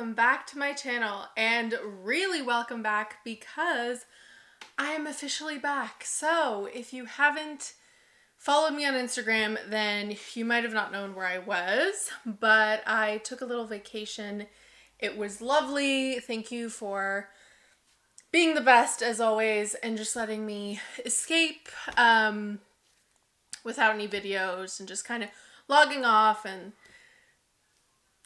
welcome back to my channel, and really welcome back because I am officially back. So if you haven't followed me on Instagram, then you might have not known where I was, but I took a little vacation. It was lovely. Thank you for being the best as always and just letting me escape without any videos and just kind of logging off and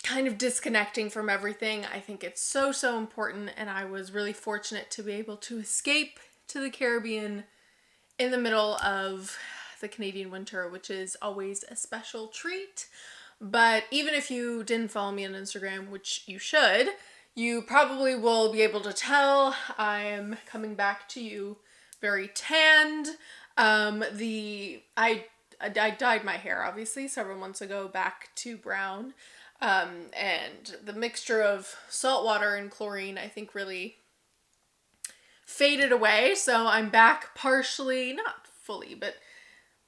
kind of disconnecting from everything. I think it's so important, and I was really fortunate to be able to escape to the Caribbean in the middle of the Canadian winter, which is always a special treat. But even if you didn't follow me on Instagram, which you should, you probably will be able to tell I'm coming back to you very tanned. I dyed my hair obviously several months ago back to brown. And the mixture of salt water and chlorine, I think, really faded away. So I'm back partially, not fully, but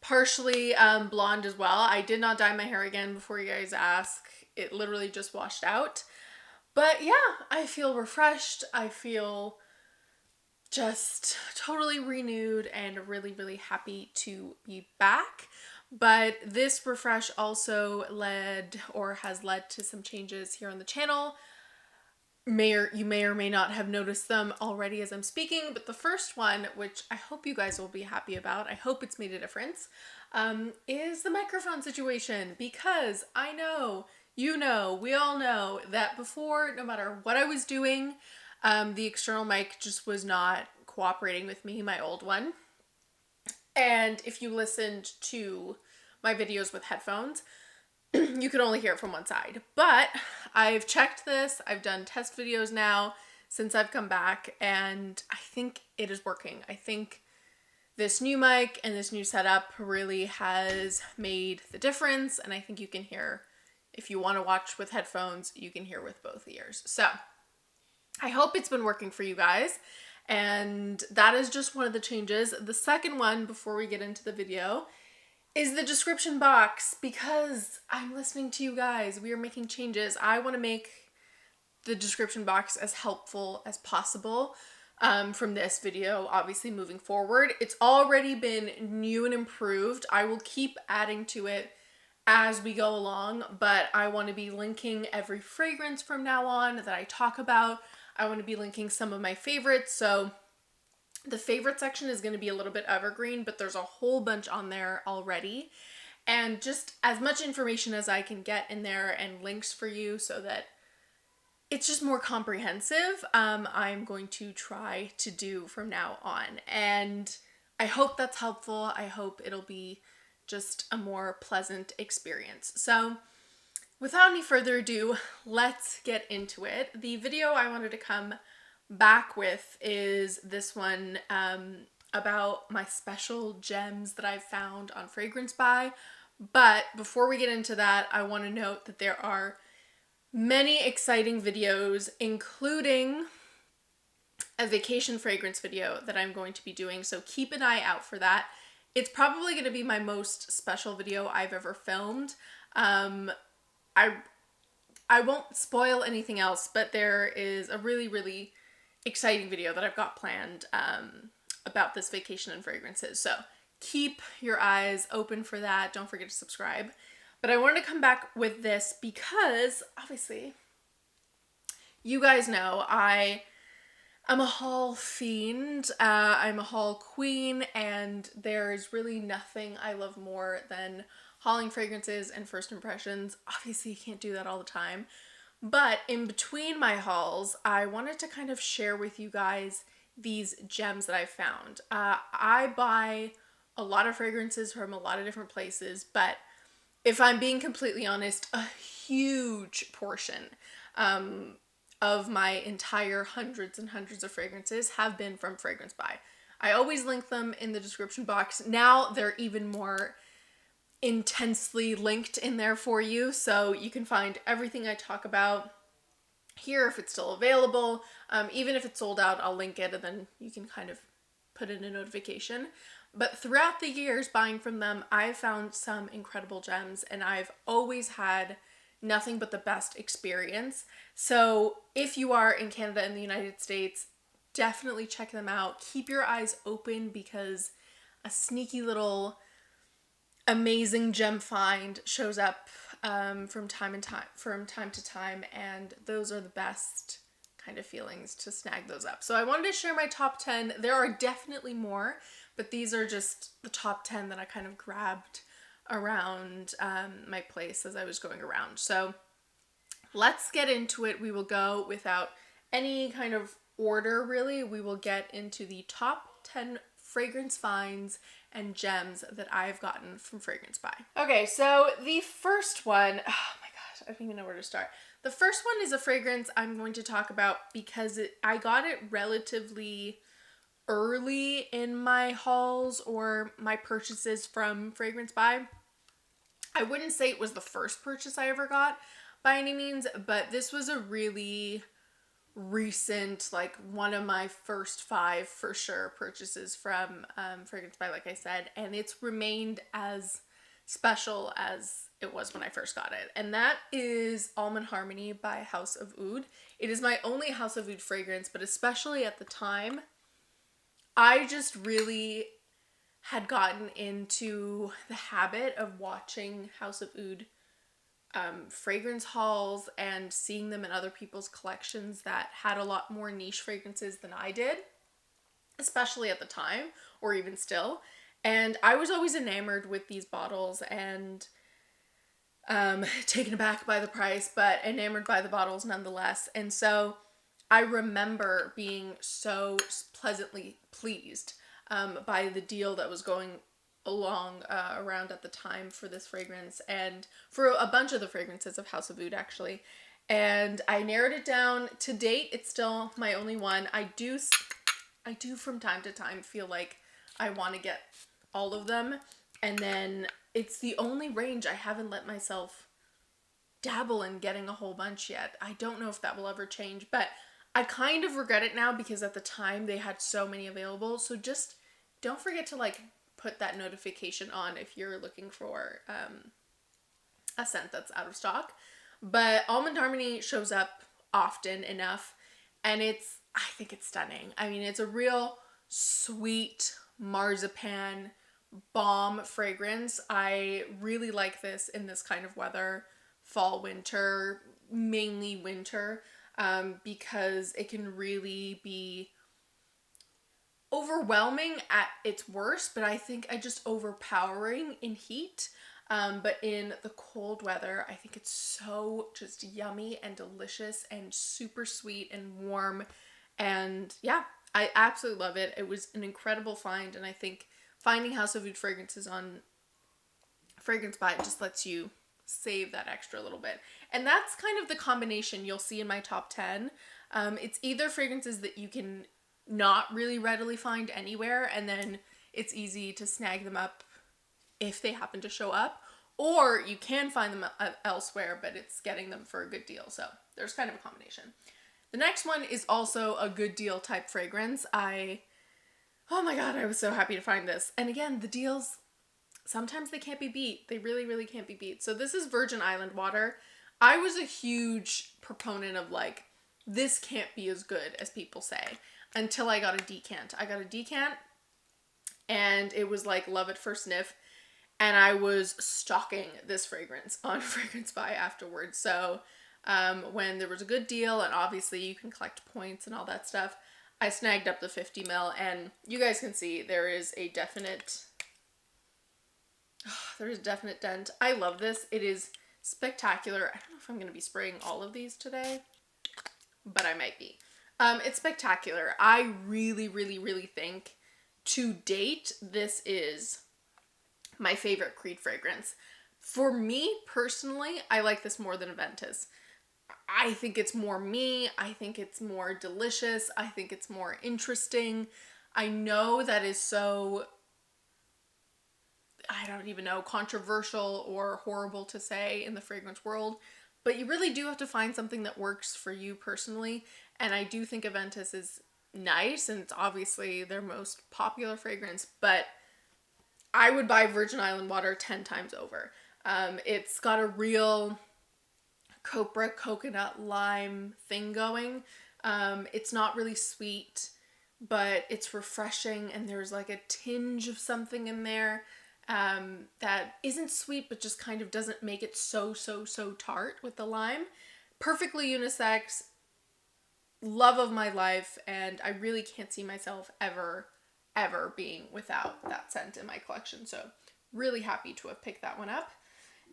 partially blonde as well. I did not dye my hair again before you guys ask. It literally just washed out. But yeah, I feel refreshed. I feel just totally renewed and really happy to be back. But this refresh also has led to some changes here on the channel. You may or may not have noticed them already as I'm speaking, but the first one, which I hope you guys will be happy about, I hope it's made a difference, is the microphone situation. Because I know, you know, we all know that before, no matter what I was doing, the external mic just was not cooperating with me, my old one. And if you listened to my videos with headphones, you could only hear it from one side. But I've checked this. I've done test videos now since I've come back, and I think it is working. I think this new mic and this new setup really has made the difference, and I think you can hear, if you want to watch with headphones, you can hear with both ears. So I hope it's been working for you guys. And that is just one of the changes. The second one, before we get into the video, is the description box. Because I'm listening to you guys, we are making changes. I want to make the description box as helpful as possible from this video, obviously moving forward. It's already been new and improved. I will keep adding to it as we go along, but I want to be linking every fragrance from now on that I talk about. I want to be linking some of my favorites. So the favorite section is going to be a little bit evergreen, but there's a whole bunch on there already. And just as much information as I can get in there and links for you so that it's just more comprehensive, I'm going to try to do from now on. And I hope that's helpful. I hope it'll be just a more pleasant experience. So without any further ado, let's get into it. The video I wanted to come back with is this one about my special gems that I've found on FragranceBuy. But before we get into that, I want to note that there are many exciting videos, including a vacation fragrance video that I'm going to be doing. So keep an eye out for that. It's probably going to be my most special video I've ever filmed. I won't spoil anything else, but there is a really exciting video that I've got planned about this vacation and fragrances. So keep your eyes open for that. Don't forget to subscribe. But I wanted to come back with this because, obviously, you guys know I'm a haul fiend. I'm a haul queen, and there's really nothing I love more than hauling fragrances and first impressions. Obviously, you can't do that all the time. But in between my hauls, I wanted to kind of share with you guys these gems that I found. I buy a lot of fragrances from a lot of different places, but if I'm being completely honest, a huge portion of my entire hundreds and hundreds of fragrances have been from FragranceBuy. I always link them in the description box. Now they're even more intensely linked in there for you, so you can find everything I talk about here if it's still available. Even if it's sold out, I'll link it, and then you can kind of put in a notification. But throughout the years buying from them, I've found some incredible gems, and I've always had nothing but the best experience. So if you are in Canada and the United States, definitely check them out. Keep your eyes open because a sneaky little amazing gem find shows up from time to time, and those are the best kind of feelings to snag those up. So I wanted to share my top 10. There are definitely more, but these are just the top 10 that I kind of grabbed around my place as I was going around. So let's get into it. We will go without any kind of order, really. We will get into the top 10 fragrance finds and gems that I've gotten from FragranceBuy. Okay, so the first one, oh my gosh, I don't even know where to start. The first one is a fragrance I'm going to talk about because I got it relatively early in my hauls or my purchases from FragranceBuy. I wouldn't say it was the first purchase I ever got by any means, but this was a really recent, like one of my first 5 for sure purchases from FragranceBuy, like I said, and it's remained as special as it was when I first got it, and that is Almond Harmony by House of Oud. It is my only House of Oud fragrance, but especially at the time, I just really had gotten into the habit of watching House of Oud fragrance hauls and seeing them in other people's collections that had a lot more niche fragrances than I did, especially at the time or even still. And I was always enamored with these bottles and taken aback by the price, but enamored by the bottles nonetheless. And so I remember being so pleasantly pleased by the deal that was going along around at the time for this fragrance and for a bunch of the fragrances of House of Oud actually. And I narrowed it down. To date, it's still my only one. I do from time to time feel like I want to get all of them, and then it's the only range I haven't let myself dabble in getting a whole bunch yet. I don't know if that will ever change, but I kind of regret it now because at the time they had so many available. So just don't forget to like put that notification on if you're looking for a scent that's out of stock. But Almond Harmony shows up often enough, and I think it's stunning. I mean, it's a real sweet marzipan balm fragrance. I really like this in this kind of weather, fall, winter, mainly winter, because it can really be overwhelming at its worst, but I think just overpowering in heat. But in the cold weather, I think it's so just yummy and delicious and super sweet and warm. And yeah, I absolutely love it. It was an incredible find, and I think finding House of Oud fragrances on FragranceBuy just lets you save that extra little bit. And that's kind of the combination you'll see in my top 10. It's either fragrances that you can not really readily find anywhere, and then it's easy to snag them up if they happen to show up, or you can find them elsewhere, but it's getting them for a good deal. So there's kind of a combination. The next one is also a good deal type fragrance. Oh my god, I was so happy to find this. And again, the deals, sometimes they can't be beat. They really, really can't be beat. So this is Virgin Island water. I was a huge proponent of like, this can't be as good as people say, until I got a decant. I got a decant, and it was like love at first sniff, and I was stalking this fragrance on FragranceBuy afterwards. So when there was a good deal, and obviously you can collect points and all that stuff, I snagged up the 50 ml, and you guys can see there is a definite dent. I love this. It is spectacular. I don't know if I'm going to be spraying all of these today, but I might be. It's spectacular. I really, really, really think to date, this is my favorite Creed fragrance. For me personally, I like this more than Aventus. I think it's more me. I think it's more delicious. I think it's more interesting. I know that is so, I don't even know, controversial or horrible to say in the fragrance world, but you really do have to find something that works for you personally. And I do think Aventus is nice, and it's obviously their most popular fragrance, but I would buy Virgin Island water 10 times over. It's got a real copra coconut lime thing going. It's not really sweet, but it's refreshing, and there's like a tinge of something in there that isn't sweet, but just kind of doesn't make it so tart with the lime. Perfectly unisex, love of my life, and I really can't see myself ever being without that scent in my collection. So really happy to have picked that one up.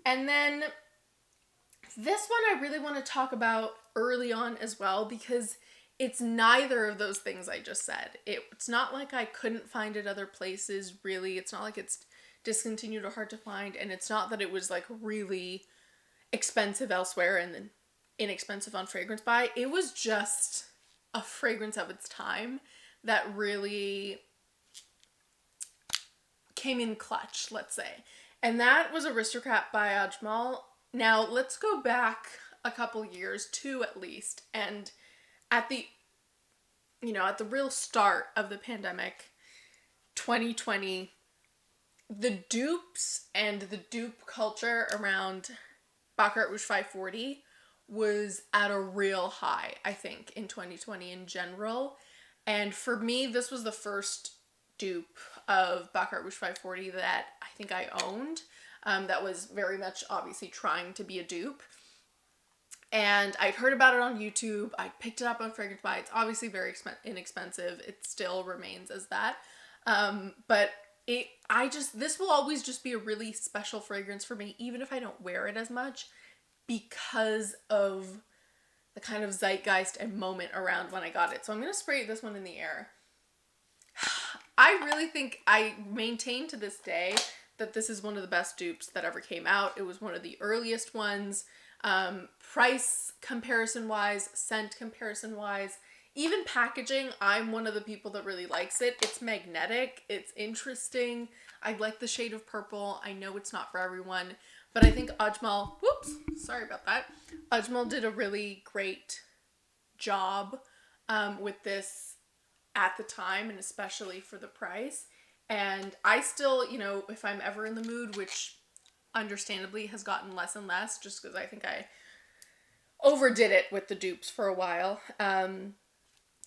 And then this one I really want to talk about early on as well, because it's neither of those things I just said. It's not like I couldn't find it other places, really. It's not like it's discontinued or hard to find, and it's not that it was like really expensive elsewhere and then inexpensive on FragranceBuy. It was just a fragrance of its time that really came in clutch, let's say. And that was Aristocrat by Ajmal. Now, let's go back a couple years, 2 at least, and at the real start of the pandemic, 2020, the dupes and the dupe culture around Baccarat Rouge 540 was at a real high, I think, in 2020 in general. And for me, this was the first dupe of Baccarat Rouge 540 that I think I owned. That was very much obviously trying to be a dupe. And I'd heard about it on YouTube. I picked it up on FragranceBuy. It's obviously very inexpensive. It still remains as that. But this will always just be a really special fragrance for me, even if I don't wear it as much, because of the kind of zeitgeist and moment around when I got it. So I'm going to spray this one in the air. I really think, I maintain to this day that this is one of the best dupes that ever came out. It was one of the earliest ones. Price comparison wise, scent comparison wise, even packaging, I'm one of the people that really likes it. It's magnetic, it's interesting. I like the shade of purple. I know it's not for everyone, but I think Ajmal, sorry about that. Ajmal did a really great job with this at the time, and especially for the price. And I still, if I'm ever in the mood, which understandably has gotten less and less, just because I think I overdid it with the dupes for a while.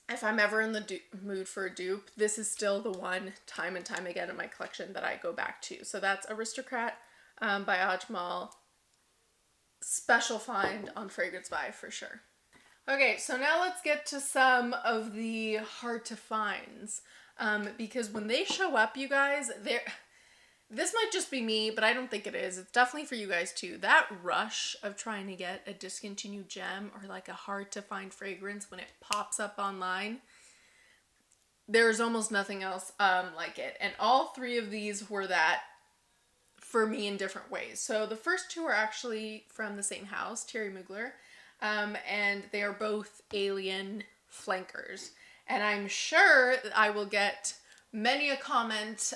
If I'm ever in the mood for a dupe, this is still the one time and time again in my collection that I go back to. So that's Aristocrat by Ajmal. Special find on FragranceBuy for sure. Okay, so now let's get to some of the hard to finds. Because when they show up, you guys, this might just be me, but I don't think it is. It's definitely for you guys too. That rush of trying to get a discontinued gem or like a hard to find fragrance when it pops up online, there's almost nothing else like it. And all 3 of these were that for me in different ways. So the first 2 are actually from the same house, Thierry Mugler, and they are both Alien flankers. And I'm sure that I will get many a comment,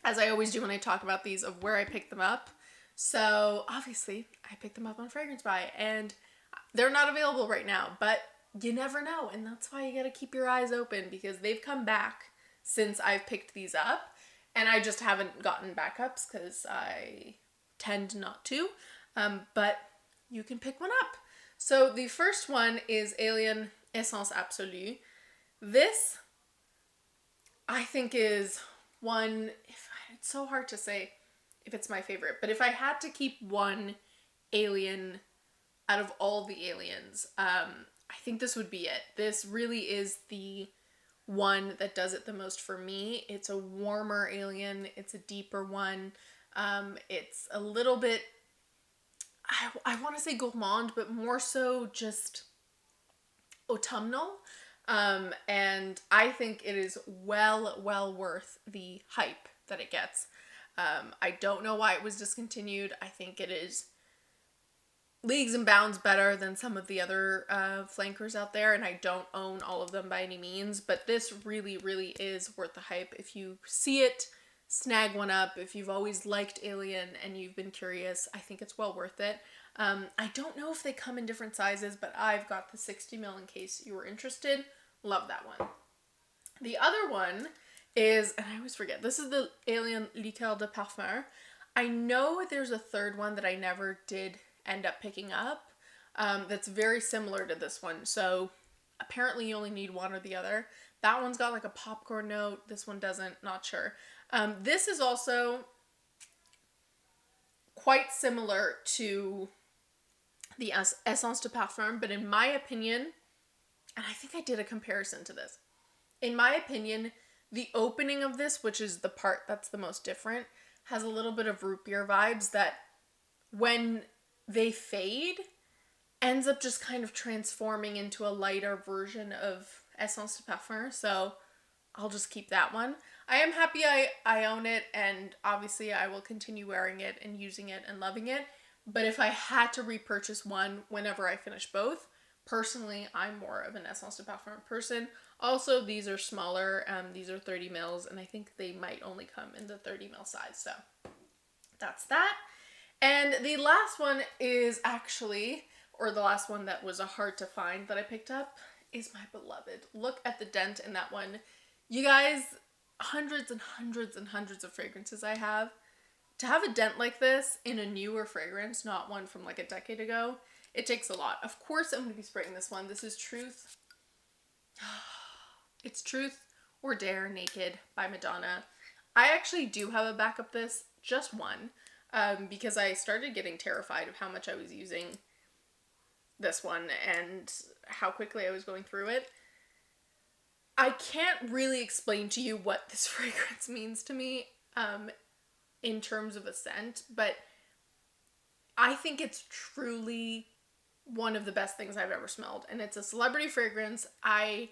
as I always do when I talk about these, of where I picked them up. So obviously I picked them up on FragranceBuy, and they're not available right now, but you never know. And that's why you gotta keep your eyes open, because they've come back since I've picked these up, and I just haven't gotten backups because I tend not to, but you can pick one up. So the first one is Alien Essence Absolue. This, I think, is one, it's so hard to say if it's my favorite, but if I had to keep one alien out of all the aliens, I think this would be it. This really is the one that does it the most for me. It's a warmer alien. It's a deeper one. It's a little bit, I want to say gourmand, but more so just autumnal. And I think it is well worth the hype that it gets. I don't know why it was discontinued. I think it is leagues and bounds better than some of the other flankers out there, and I don't own all of them by any means, but this really is worth the hype. If you see it, snag one up. If you've always liked Alien and you've been curious, I think it's well worth it. I don't know if they come in different sizes, but I've got the 60 ml in case you were interested. Love that one. The other one is, and I always forget, this is the Alien Liqueur de Parfum. I know there's a third one that I never did end up picking up that's very similar to this one. So apparently you only need one or the other. That one's got like a popcorn note. This one doesn't, not sure. This is also quite similar to the Essence de Parfum, but in my opinion, and I think I did a comparison to this, in my opinion, the opening of this, which is the part that's the most different, has a little bit of root beer vibes that when they fade, ends up just kind of transforming into a lighter version of Essence de Parfum, so I'll just keep that one. I am happy I own it, and obviously I will continue wearing it and using it and loving it, but if I had to repurchase one whenever I finish both, personally, I'm more of an Essence de Parfum person. Also, these are smaller, these are 30 mils, and I think they might only come in the 30 mil size, so that's that. And the last one is actually, or the last one that was a hard to find that I picked up, is my beloved. Look at the dent in that one. You guys, hundreds and hundreds and hundreds of fragrances I have. To have a dent like this in a newer fragrance, not one from like a decade ago, it takes a lot. Of course I'm going to be spraying this one. This is Truth. It's Truth or Dare Naked by Madonna. I actually do have a backup this, just one, because I started getting terrified of how much I was using this one and how quickly I was going through it. I can't really explain to you what this fragrance means to me in terms of a scent, but I think it's truly one of the best things I've ever smelled, and it's a celebrity fragrance. I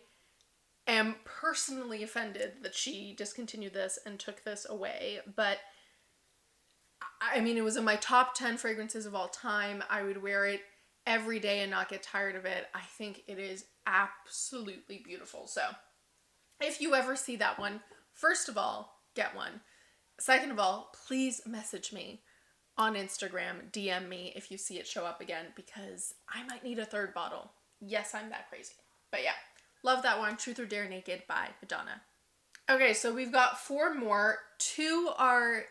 am personally offended that she discontinued this and took this away, but I mean, it was in my top 10 fragrances of all time. I would wear it every day and not get tired of it. I think it is absolutely beautiful. So if you ever see that one, first of all, get one. Second of all, please message me on Instagram, DM me if you see it show up again, because I might need a third bottle. Yes, I'm that crazy. But yeah, love that one, Truth or Dare Naked by Madonna. Okay, so we've got 4 more. 2 are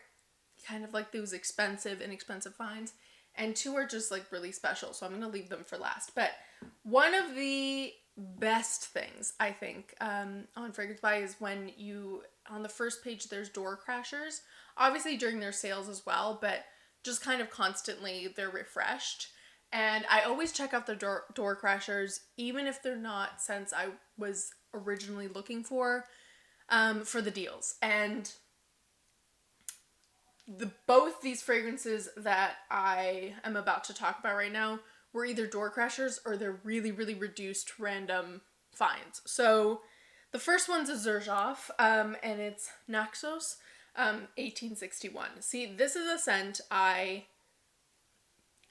kind of like those expensive, inexpensive finds, and 2 are just like really special, so I'm going to leave them for last. But one of the best things, I think, on FragranceBuy is when you, on the first page, there's door crashers. Obviously during their sales as well, but just kind of constantly they're refreshed. And I always check out the door crashers, even if they're not scents I was originally looking for the deals. And both these fragrances that I am about to talk about right now were either door crashers or they're really, really reduced random finds. So the first one's a Xerjoff, and it's Naxos 1861. See, this is a scent I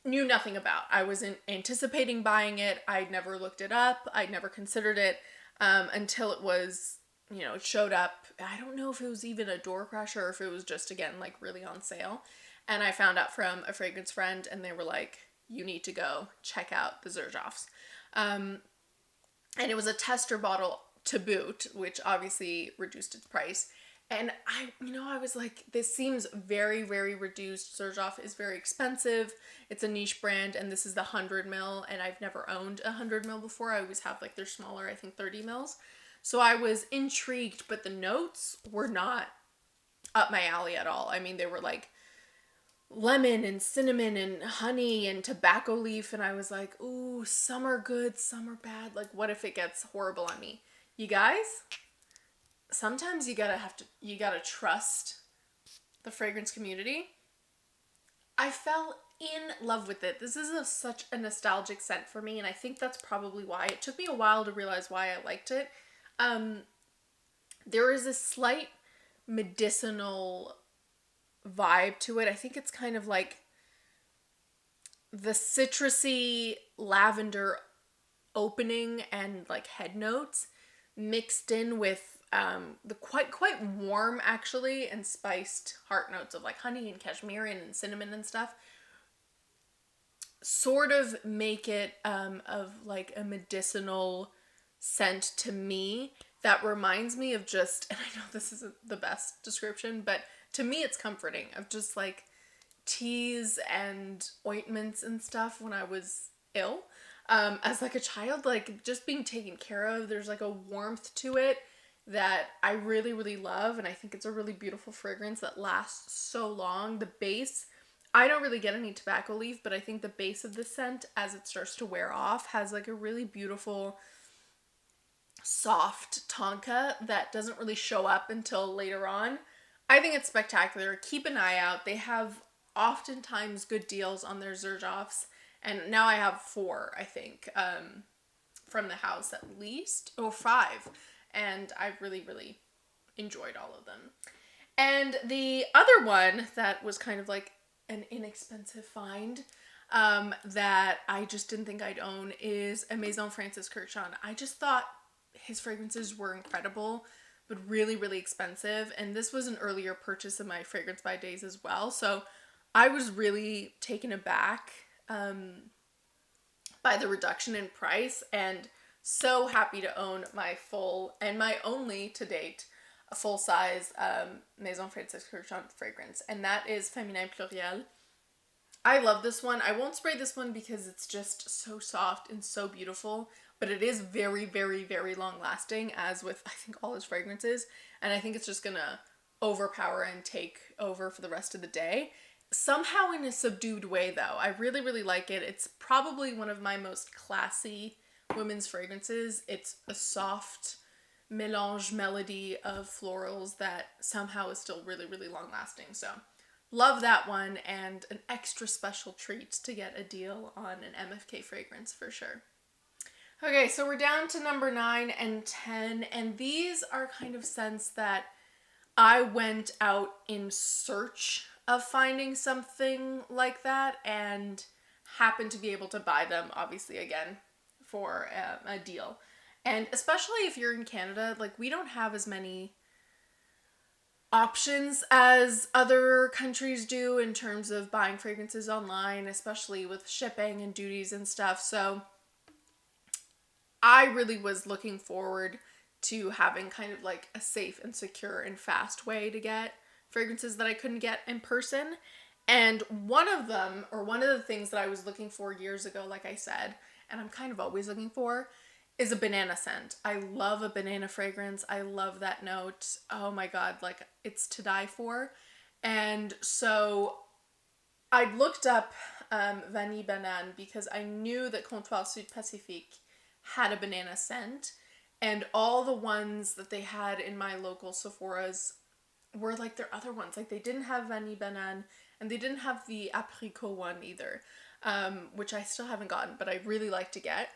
knew nothing about. I wasn't anticipating buying it. I'd never looked it up. I'd never considered it until it was, it showed up. I don't know if it was even a door crasher or if it was just, again, like really on sale. And I found out from a fragrance friend, and they were like, you need to go check out the Xerjoffs. And it was a tester bottle to boot, which obviously reduced its price. And I was like, this seems very, very reduced. Xerjoff is very expensive. It's a niche brand, and this is the 100 mil, and I've never owned a 100 mil before. I always have like their smaller, I think 30 mils. So I was intrigued, but the notes were not up my alley at all. I mean, they were like lemon and cinnamon and honey and tobacco leaf, and I was like, ooh, some are good, some are bad. Like, what if it gets horrible on me? You guys, sometimes you gotta trust the fragrance community. I fell in love with it. This is such a nostalgic scent for me, and I think that's probably why. It took me a while to realize why I liked it. There is a slight medicinal vibe to it. I think it's kind of like the citrusy lavender opening and like head notes mixed in with the quite warm actually and spiced heart notes of like honey and cashmere and cinnamon and stuff. Sort of make it of like a medicinal scent to me that reminds me of just, and I know this isn't the best description, but to me it's comforting, of just like teas and ointments and stuff when I was ill. As like a child, like just being taken care of, there's like a warmth to it that I really, really love. And I think it's a really beautiful fragrance that lasts so long. The base, I don't really get any tobacco leaf, but I think the base of the scent, as it starts to wear off, has like a really beautiful soft tonka that doesn't really show up until later on. I think it's spectacular. Keep an eye out. They have oftentimes good deals on their Xerjoffs, and now I have 4, I think, from the house at least, or 5, and I've really, really enjoyed all of them. And the other one that was kind of like an inexpensive find, that I just didn't think I'd own, is a Maison Francis Kurkdjian. I just thought his fragrances were incredible, but really, really expensive. And this was an earlier purchase of my FragranceBuy days as well. So I was really taken aback by the reduction in price, and so happy to own my full and my only to date a full size Maison Francis Kurkdjian fragrance, and that is Féminin Pluriel. I love this one. I won't spray this one because it's just so soft and so beautiful, but it is very, very, very long lasting, as with I think all his fragrances, and I think it's just gonna overpower and take over for the rest of the day. Somehow in a subdued way though. I really, really like it. It's probably one of my most classy women's fragrances. It's a soft melange melody of florals that somehow is still really, really long lasting. So love that one, and an extra special treat to get a deal on an MFK fragrance for sure. Okay, so we're down to number 9 and 10, and these are kind of scents that I went out in search of finding something like that and happened to be able to buy them, obviously, again, for a deal. And especially if you're in Canada, like we don't have as many options as other countries do in terms of buying fragrances online, especially with shipping and duties and stuff. So I really was looking forward to having kind of like a safe and secure and fast way to get fragrances that I couldn't get in person. And one of them, or one of the things that I was looking for years ago, like I said, and I'm kind of always looking for, is a banana scent. I love a banana fragrance. I love that note. Oh my God, like it's to die for. And so I looked up Vanille Banane because I knew that Comptoir Sud Pacifique had a banana scent, and all the ones that they had in my local Sephora's were like their other ones. Like they didn't have Vanille Banane, and they didn't have the Apricot one either, which I still haven't gotten, but I really like to get.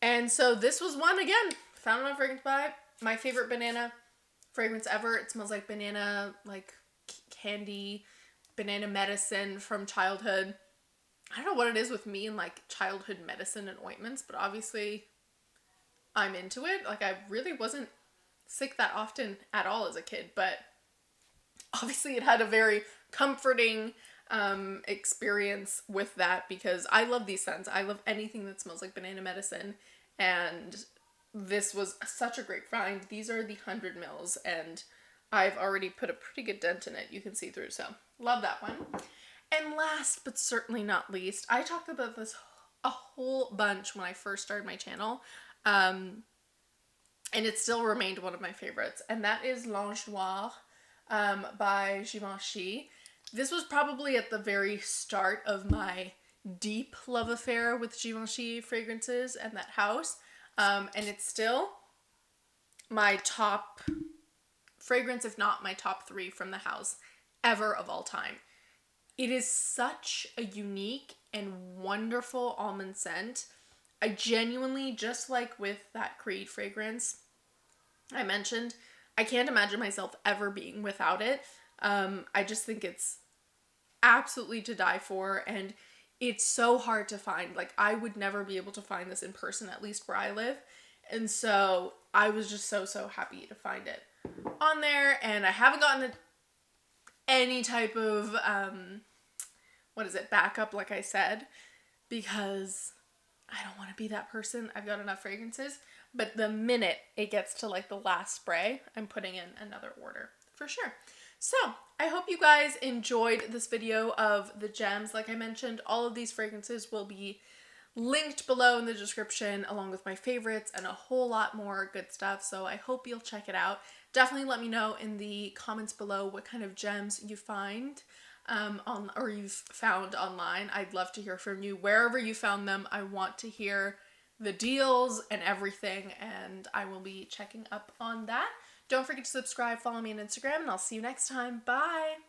And so this was one, again, found it on FragranceBuy. My favorite banana fragrance ever. It smells like banana, like candy, banana medicine from childhood. I don't know what it is with me and like childhood medicine and ointments, but obviously I'm into it. Like I really wasn't sick that often at all as a kid, but obviously it had a very comforting experience with that, because I love these scents. I love anything that smells like banana medicine, and this was such a great find. These are the 100 mils, and I've already put a pretty good dent in it. You can see through, so love that one. And last but certainly not least, I talked about this a whole bunch when I first started my channel, and it still remained one of my favorites, and that is L'Ange Noir by Givenchy. This was probably at the very start of my deep love affair with Givenchy fragrances and that house, and it's still my top fragrance, if not my top 3 from the house ever of all time. It is such a unique and wonderful almond scent. I genuinely, just like with that Creed fragrance I mentioned, I can't imagine myself ever being without it. I just think it's absolutely to die for, and it's so hard to find. Like I would never be able to find this in person, at least where I live. And so I was just so happy to find it on there, and I haven't gotten any type of, backup, like I said, because I don't want to be that person. I've got enough fragrances, but the minute it gets to like the last spray, I'm putting in another order for sure. So I hope you guys enjoyed this video of the gems. Like I mentioned, all of these fragrances will be linked below in the description, along with my favorites and a whole lot more good stuff. So I hope you'll check it out. Definitely let me know in the comments below what kind of gems you find or you've found online. I'd love to hear from you. Wherever you found them, I want to hear the deals and everything, and I will be checking up on that. Don't forget to subscribe, follow me on Instagram, and I'll see you next time. Bye!